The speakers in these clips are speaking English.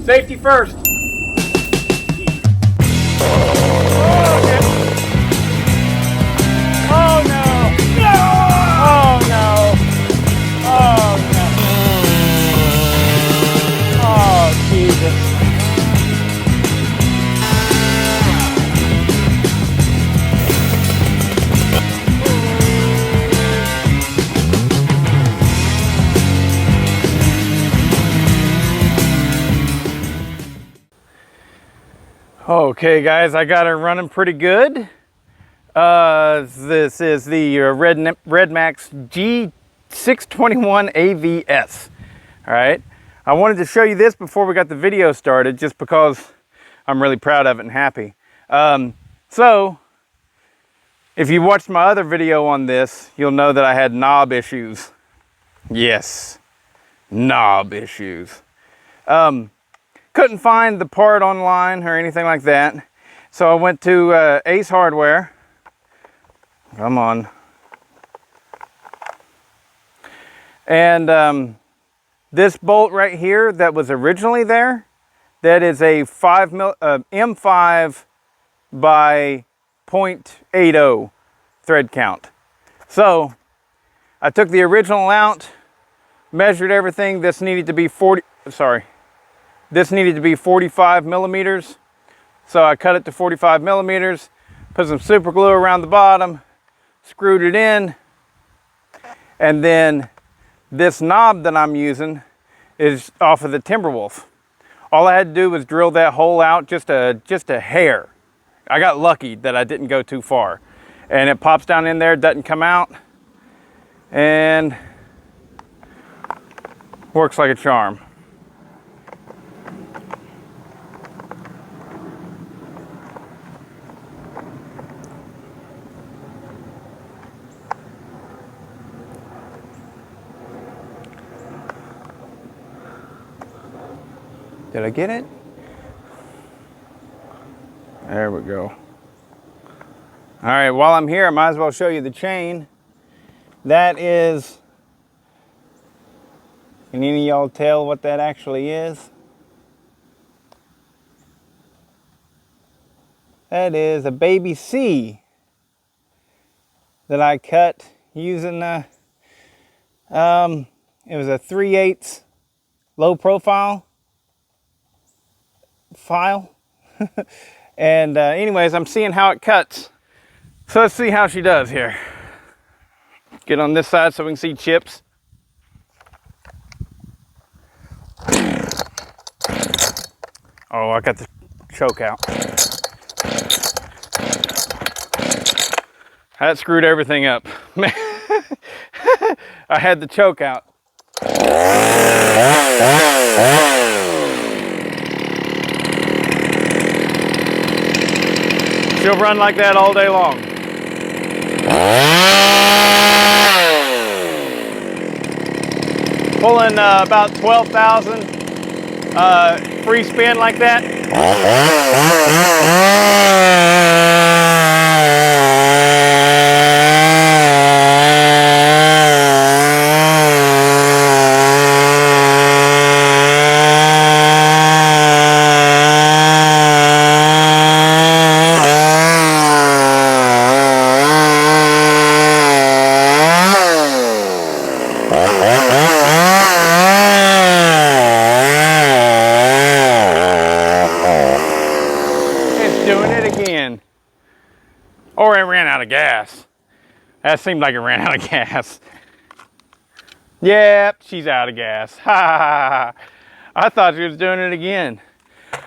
Safety first. Oh no! No! Oh no! Oh no! Oh Jesus! Okay guys, I got her running pretty good. This is the Redmax G621 AVS. All right, I wanted to show you this before we got the video started, just because I'm really proud of it and happy. So, if you watched my other video on this, you'll know that I had knob issues. Yes, knob issues. Couldn't find the part online or anything like that, so I went to Ace Hardware. Come on. And this bolt right here that was originally there, that is a M5 by 0.80 thread count. So I took the original out, measured everything. This needed to be 45 millimeters. So I cut it to 45 millimeters, put some super glue around the bottom, screwed it in, and then this knob that I'm using is off of the Timberwolf. All I had to do was drill that hole out just a hair. I got lucky that I didn't go too far. And it pops down in there, doesn't come out, and works like a charm. Did I get it? There we go. All right, while I'm here, I might as well show you the chain. That is, can any of y'all tell what that actually is? That is a baby C that I cut using it was a 3/8 low profile file. And anyways, I'm seeing how it cuts. So let's see how she does here. Get on this side so we can see chips. Oh, I got the choke out. That screwed everything up. Man, I had the choke out. She'll run like that all day long. Pulling about 12,000 free spin like that. Or it ran out of gas. That seemed like it ran out of gas. Yep, she's out of gas. Ha ha ha. I thought she was doing it again.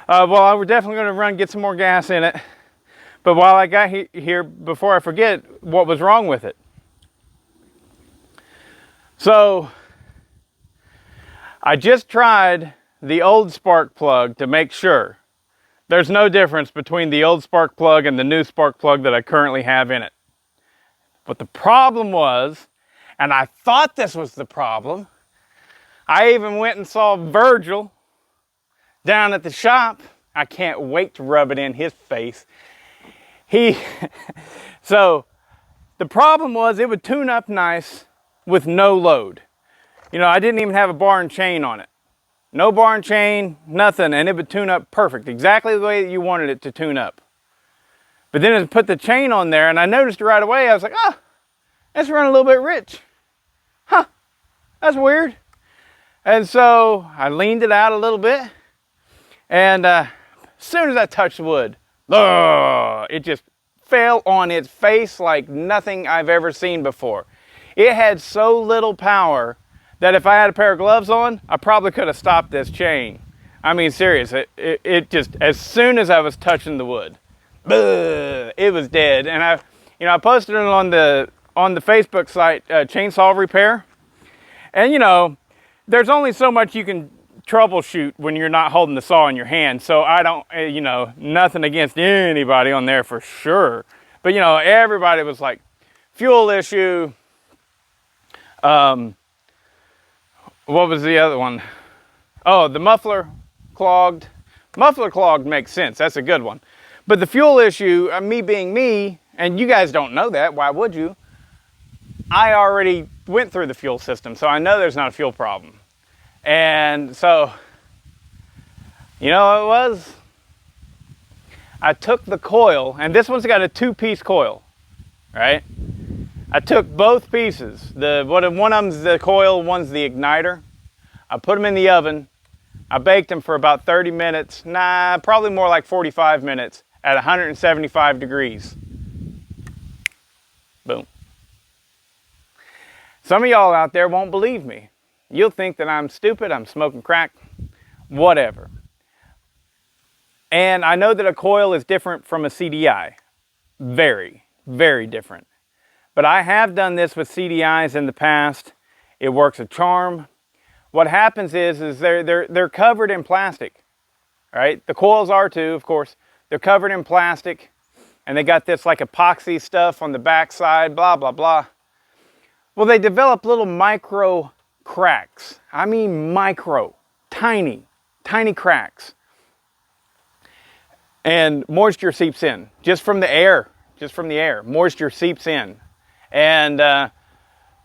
Well, we're definitely going to get some more gas in it. But while I got here, before I forget, what was wrong with it? So, I just tried the old spark plug to make sure. There's no difference between the old spark plug and the new spark plug that I currently have in it. But the problem was, and I thought this was the problem, I even went and saw Virgil down at the shop. I can't wait to rub it in his face. So the problem was it would tune up nice with no load. You know, I didn't even have a bar and chain on it. No bar and chain, nothing, and it would tune up perfect, exactly the way that you wanted it to tune up. But then I put the chain on there, and I noticed right away, I was like, oh, that's running a little bit rich. Huh, that's weird. And so I leaned it out a little bit, and as soon as I touched the wood, it just fell on its face like nothing I've ever seen before. It had so little power that if I had a pair of gloves on, I probably could have stopped this chain. I mean, serious, it just, as soon as I was touching the wood, it was dead. And I posted it on the Facebook site, Chainsaw Repair. And there's only so much you can troubleshoot when you're not holding the saw in your hand. So I don't, nothing against anybody on there for sure. But everybody was like, fuel issue. What was the other one? Oh, the muffler clogged. Muffler clogged makes sense. That's a good one. But the fuel issue, me being me, and you guys don't know that, why would you? I already went through the fuel system, so I know there's not a fuel problem. And so, you know what it was? I took the coil, and this one's got a 2-piece coil, right? I took both pieces. One of them's the coil, one's the igniter. I put them in the oven. I baked them for about 30 minutes. Probably more like 45 minutes at 175 degrees. Boom. Some of y'all out there won't believe me. You'll think that I'm stupid, I'm smoking crack, whatever. And I know that a coil is different from a CDI. Very, very different. But I have done this with CDIs in the past. It works a charm. What happens is they're covered in plastic, right? The coils are too, of course. They're covered in plastic, and they got this like epoxy stuff on the backside, blah, blah, blah. Well, they develop little micro cracks. I mean micro, tiny, tiny cracks. And moisture seeps in, just from the air, moisture seeps in. And,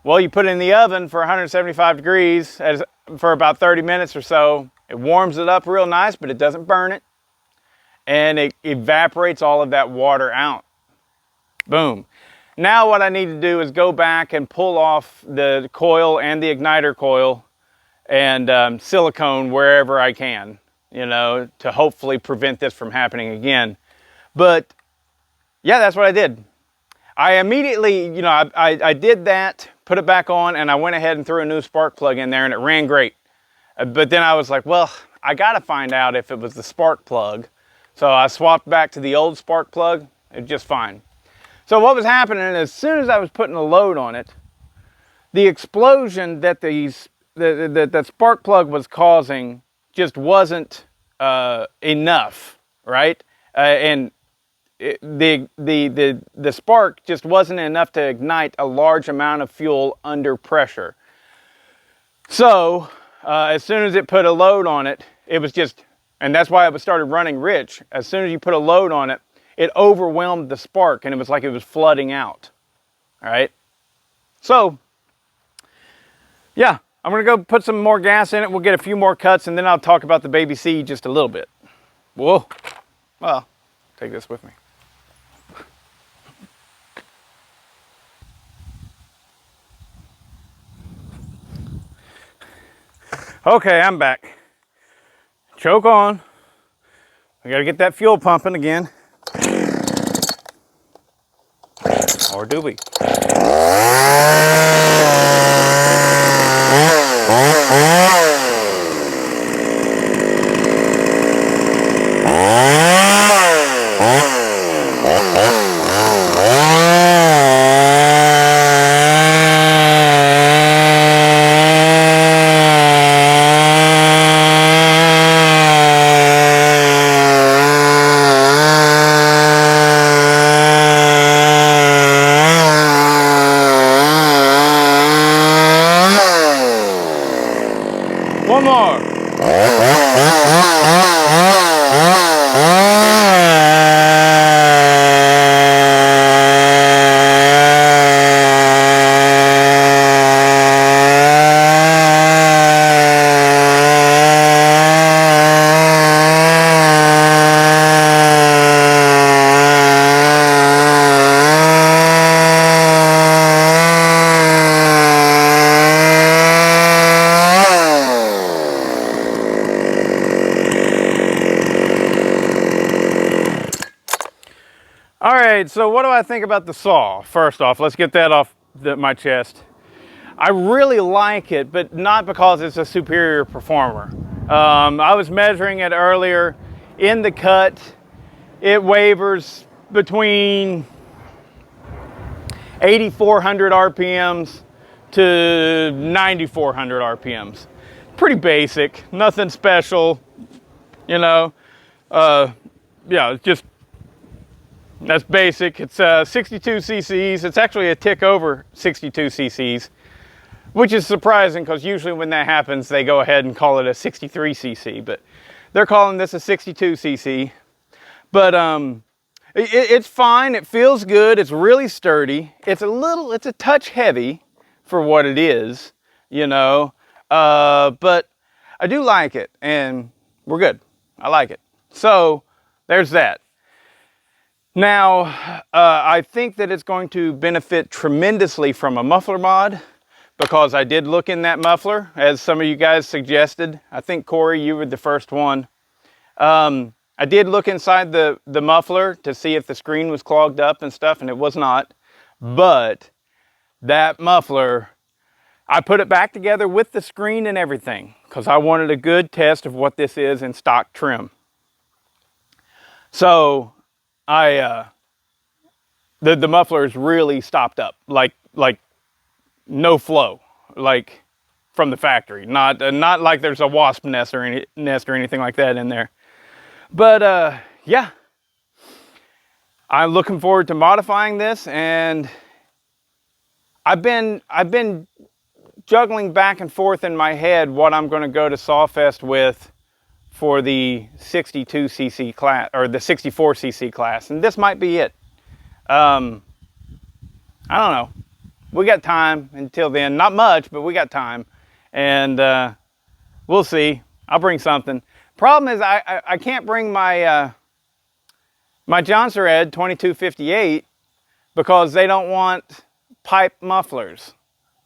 well, you put it in the oven for 175 degrees for about 30 minutes or so. It warms it up real nice, but it doesn't burn it. And it evaporates all of that water out. Boom. Now what I need to do is go back and pull off the coil and the igniter coil and silicone wherever I can, to hopefully prevent this from happening again. But, yeah, that's what I did. I immediately, I did that, put it back on, and I went ahead and threw a new spark plug in there, and it ran great. But then I was like, well, I got to find out if it was the spark plug. So I swapped back to the old spark plug. It was just fine. So what was happening, as soon as I was putting a load on it, the explosion that the spark plug was causing just wasn't enough, right? And the spark just wasn't enough to ignite a large amount of fuel under pressure. So as soon as it put a load on it, it was just, and that's why it started running rich. As soon as you put a load on it, it overwhelmed the spark, and it was like it was flooding out. All right. So yeah, I'm gonna go put some more gas in it. We'll get a few more cuts, and then I'll talk about the baby C just a little bit. Whoa. Well, take this with me. Okay, I'm back. Choke on. We gotta get that fuel pumping again. Or do we? All right, so what do I think about the saw? First off, let's get that off my chest. I really like it, but not because it's a superior performer. I was measuring it earlier. In the cut, it wavers between 8,400 RPMs to 9,400 RPMs. Pretty basic, nothing special, you know. Yeah, it's just, that's basic. It's 62 cc's. It's actually a tick over 62 cc's, which is surprising because usually when that happens, they go ahead and call it a 63 cc, but they're calling this a 62 cc. But it's fine. It feels good. It's really sturdy. It's a touch heavy for what it is, you know. But I do like it, and we're good. I like it. So there's that. Now, I think that it's going to benefit tremendously from a muffler mod, because I did look in that muffler, as some of you guys suggested. I think, Corey, you were the first one. I did look inside the muffler to see if the screen was clogged up and stuff, and it was not. But that muffler, I put it back together with the screen and everything, because I wanted a good test of what this is in stock trim. So the muffler is really stopped up, like no flow, like from the factory. Not like there's a wasp nest or anything like that in there. But yeah, I'm looking forward to modifying this, and I've been juggling back and forth in my head what I'm going to go to Sawfest with for the 62 cc class, or the 64 cc class, and this might be it. I don't know. We got time until then. Not much, but we got time, and we'll see. I'll bring something. Problem is, I can't bring my my Johnson 2258 because they don't want pipe mufflers.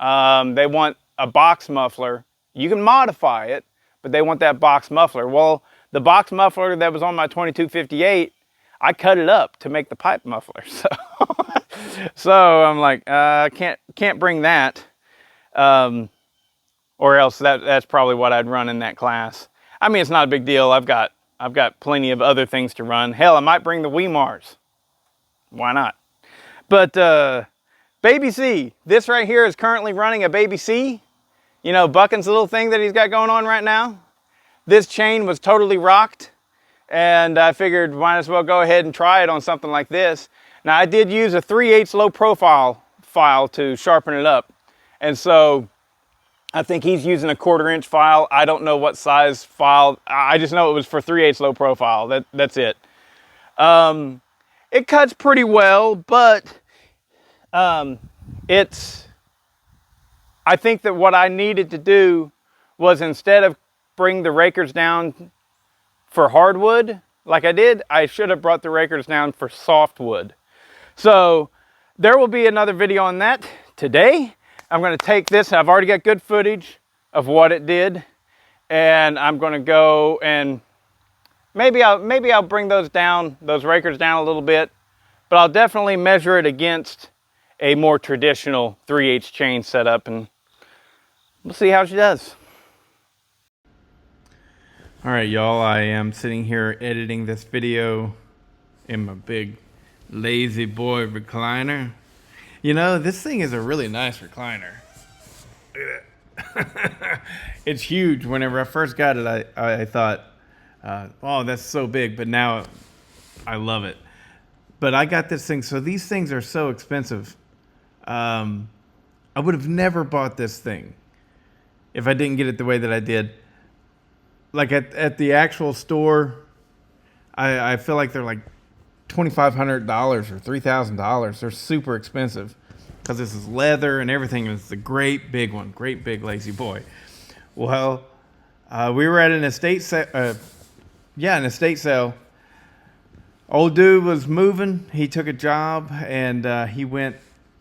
They want a box muffler. You can modify it, but they want that box muffler. Well, the box muffler that was on my 2258, I cut it up to make the pipe muffler. So I'm like, can't bring that, or else that's probably what I'd run in that class. I mean, it's not a big deal. I've got plenty of other things to run. Hell, I might bring the Weimars. Why not? But Baby C, this right here is currently running a Baby C. You know, Buckin's little thing that he's got going on right now. This chain was totally rocked, and I figured might as well go ahead and try it on something like this. Now, I did use a 3/8 low profile file to sharpen it up, and so I think he's using a 1/4 inch file. I don't know what size file. I just know it was for 3/8 low profile. That's it. It cuts pretty well, but I think that what I needed to do was, instead of bring the rakers down for hardwood like I did, I should have brought the rakers down for softwood. So there will be another video on that today. I'm going to take this. I've already got good footage of what it did, and I'm going to go and maybe I'll bring those rakers down a little bit, but I'll definitely measure it against a more traditional 3/8 chain setup, and we'll see how she does. All right, y'all, I am sitting here editing this video in my big lazy boy recliner. You know, this thing is a really nice recliner. It's huge. Whenever I first got it, I thought, oh, that's so big, but now I love it. But I got this thing, so these things are so expensive. I would have never bought this thing if I didn't get it the way that I did. Like at the actual store, I feel like they're like $2,500 or $3,000. They're super expensive because this is leather and everything. It's a great big one, great big lazy boy. Well, we were at an estate sale. An estate sale. Old dude was moving. He took a job, and he went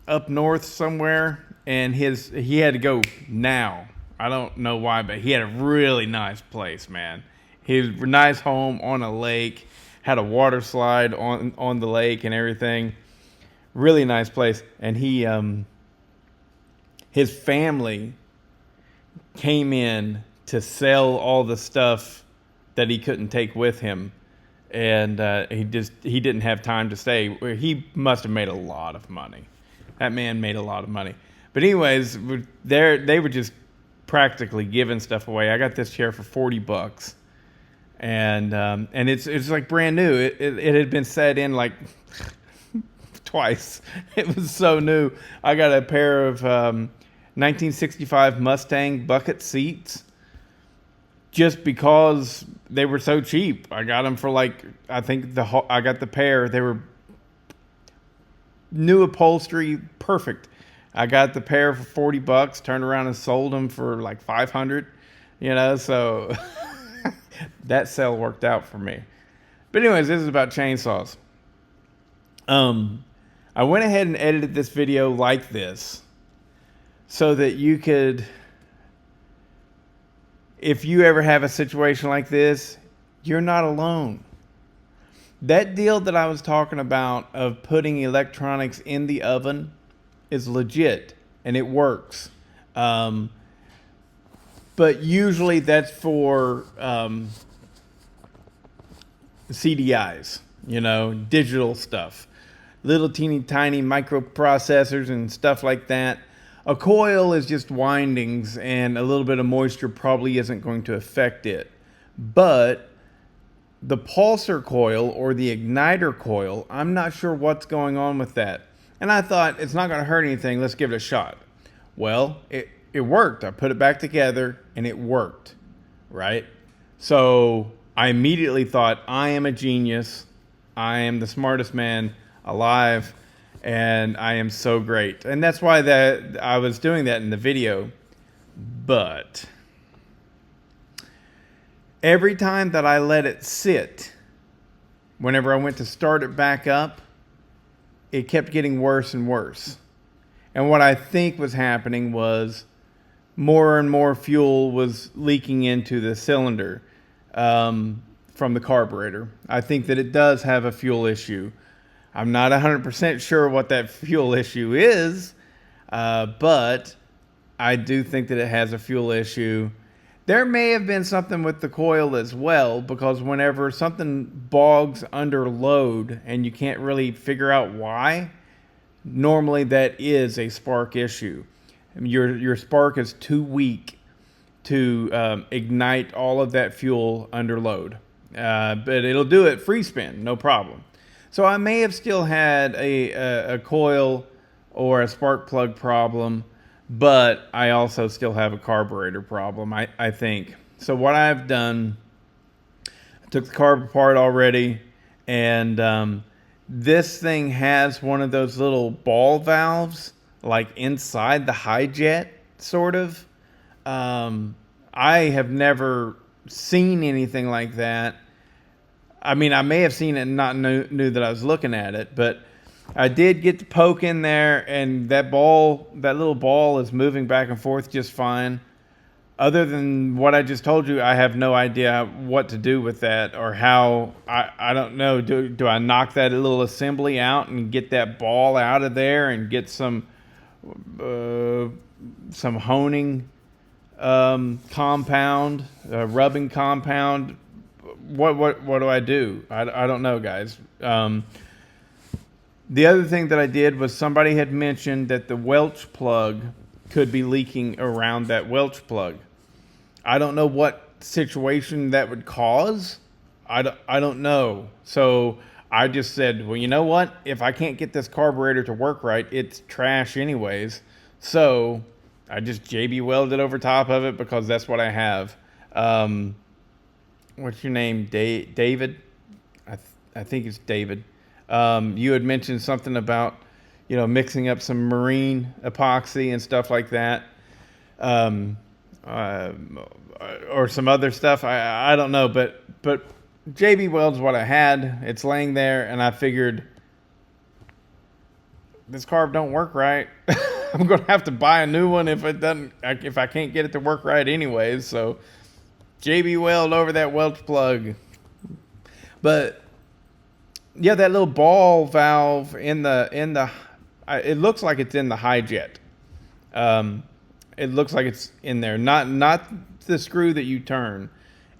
up north somewhere, and he had to go now. I don't know why, but he had a really nice place, man. His nice home on a lake, had a water slide on the lake and everything. Really nice place. And he his family came in to sell all the stuff that he couldn't take with him, and he didn't have time to stay. He must have made a lot of money. That man made a lot of money. But anyways, they were just practically giving stuff away. I got this chair for $40, and it's like brand new. It had been set in like twice. It was so new. I got a pair of 1965 Mustang bucket seats just because they were so cheap. I got them for like, I think I got the pair. They were new upholstery, perfect. I got the pair for $40, turned around and sold them for like 500, so that sale worked out for me. But anyways, this is about chainsaws. I went ahead and edited this video like this so that you could, if you ever have a situation like this, you're not alone. That deal that I was talking about of putting electronics in the oven is legit and it works. But usually that's for CDIs, digital stuff. Little teeny tiny microprocessors and stuff like that. A coil is just windings, and a little bit of moisture probably isn't going to affect it. But the pulsar coil or the igniter coil, I'm not sure what's going on with that. And I thought, it's not going to hurt anything, let's give it a shot. Well, it worked. I put it back together and it worked, right? So I immediately thought, I am a genius. I am the smartest man alive, and I am so great. And that's why I was doing that in the video. But every time that I let it sit, whenever I went to start it back up, it kept getting worse and worse. And what I think was happening was more and more fuel was leaking into the cylinder from the carburetor. I think that it does have a fuel issue. I'm not 100% sure what that fuel issue is, but I do think that it has a fuel issue. There may have been something with the coil as well, because whenever something bogs under load and you can't really figure out why, normally that is a spark issue. Your spark is too weak to ignite all of that fuel under load. But it'll do it free spin, no problem. So I may have still had a coil or a spark plug problem, but I also still have a carburetor problem, I think. So what I've done, I took the carb apart already, and this thing has one of those little ball valves, like inside the hi-jet, sort of. I have never seen anything like that. I mean, I may have seen it and not knew that I was looking at it, but I did get the poke in there, and that little ball is moving back and forth just fine. Other than what I just told you, I have no idea what to do with that, or how. I don't know. Do I knock that little assembly out and get that ball out of there and get some honing compound, rubbing compound? What do I do? I don't know, guys. The other thing that I did was somebody had mentioned that the Welch plug could be leaking around that Welch plug. I don't know what situation that would cause. I don't know. So I just said, well, you know what? If I can't get this carburetor to work right, it's trash anyways. So I just JB welded over top of it because that's what I have. What's your name? David? I think it's David. You had mentioned something about, mixing up some marine epoxy and stuff like that. Or some other stuff. I don't know, but JB Weld's what I had. It's laying there, and I figured this carb don't work right. I'm gonna have to buy a new one if I can't get it to work right anyways. So JB Weld over that Welch plug. But yeah, that little ball valve in the it looks like it's in the high jet. It looks like it's in there, not the screw that you turn.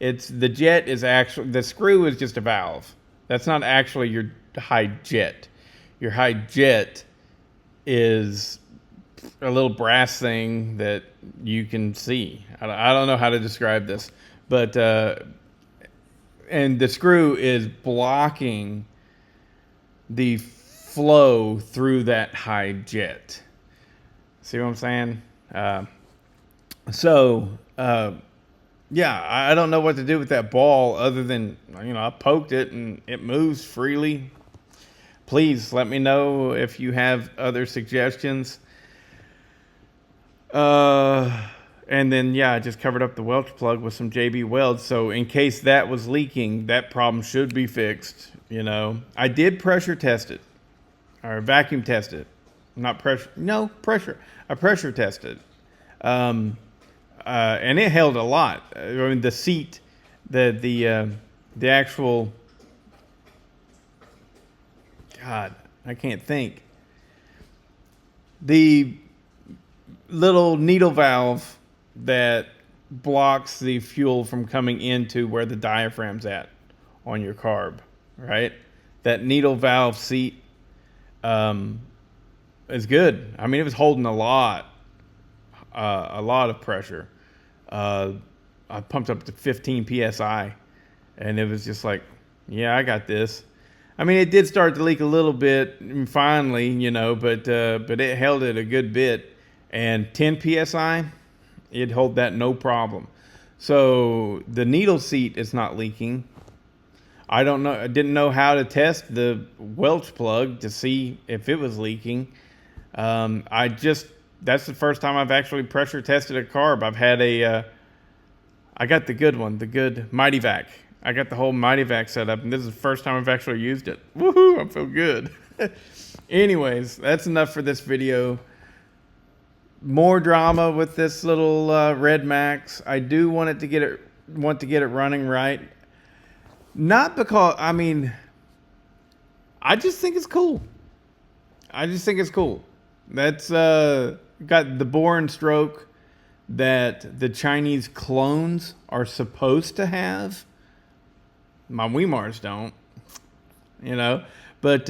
It's the jet is actually, the screw is just a valve. That's not actually your high jet. Your high jet is a little brass thing that you can see. I don't know how to describe this, but and the screw is blocking the flow through that high jet. See what I'm saying? Yeah, I don't know what to do with that ball other than, I poked it and it moves freely. Please let me know if you have other suggestions. And then, yeah, I just covered up the Welch plug with some JB welds. So in case that was leaking, that problem should be fixed. I did pressure test it, or vacuum test it. Not pressure. No, pressure. I pressure tested. And it held a lot. I mean, the seat, the actual, God, I can't think. The little needle valve that blocks the fuel from coming into where the diaphragm's at on your carb, right? That needle valve seat is good. I mean, it was holding a lot of pressure. I pumped up to 15 psi, and it was just like, yeah, I got this. I mean, it did start to leak a little bit finally, but it held it a good bit. And 10 psi, it'd hold that no problem. So the needle seat is not leaking. I don't know. I didn't know how to test the Welch plug to see if it was leaking. That's the first time I've actually pressure tested a carb. I've had I got the good one, the good Mighty Vac. I got the whole Mighty Vac set up, and this is the first time I've actually used it. Woohoo! I feel good. Anyways, that's enough for this video. More drama with this little Redmax. I do want to get it running right. Not because, I just think it's cool. That's got the bore and stroke that the Chinese clones are supposed to have. My Weimars don't, But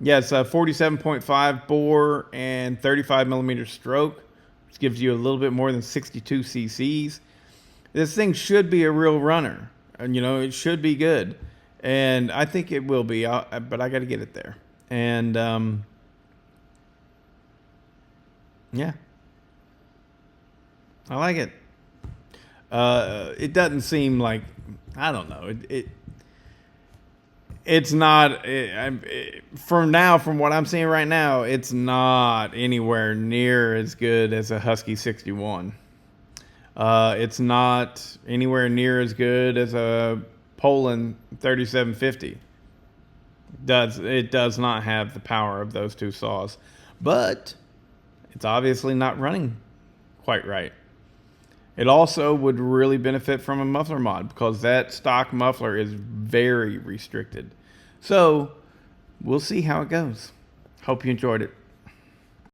yeah, it's a 47.5 bore and 35 millimeter stroke, which gives you a little bit more than 62 cc's. This thing should be a real runner. And, it should be good. And I think it will be, but I got to get it there. And, yeah. I like it. It doesn't seem like, I don't know. It's not, from what I'm seeing right now, it's not anywhere near as good as a Husky 61. It's not anywhere near as good as a Poland 3750. It does not have the power of those two saws, but it's obviously not running quite right. It also would really benefit from a muffler mod because that stock muffler is very restricted. So we'll see how it goes. Hope you enjoyed it.